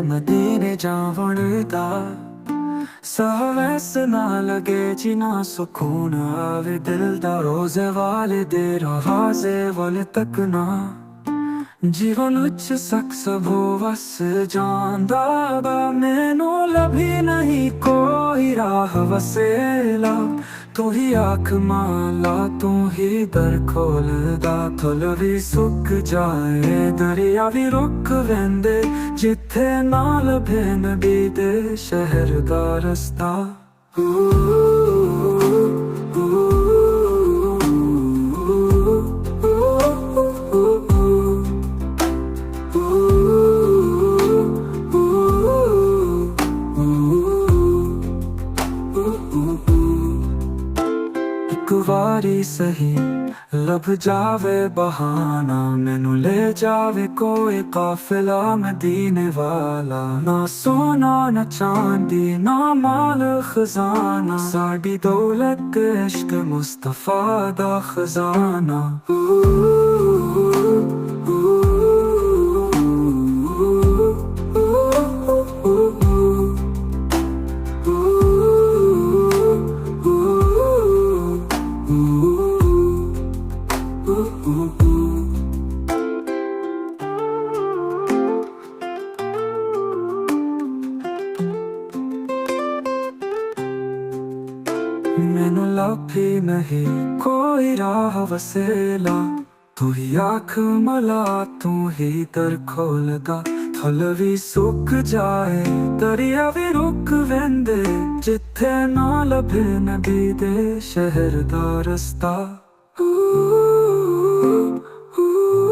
मदीने जावण दा सहवैस ना लगे जिना सुकून आवे दिल दा रोज़े वाले दे रवाजे वाले तकना जीवन उच्च सब वस जांदा गा मैनू लभी नहीं कोई राह वसेला तू ही आख माला तू ही दर खोलदा थल भी सुक जाए दरिया भी रुक वेंदे जिथे ना लभे नबी दे शहर दा रस्ता एक वारी सही लब जावे बहाना मैनू ले जावे कोई काफिला मदीने वाला ना सोना न चांदी ना माल खजाना साड़ी दौलत इश्क मुस्तफा दा खजाना मैनू लभी नहीं कोई राह वसेला तू ही आख मला तू ही दर खोलदा थल भी सुक जाए दरिया भी रुक वेंदे जिथे ना लभे नबी दे शहर दा रस्ता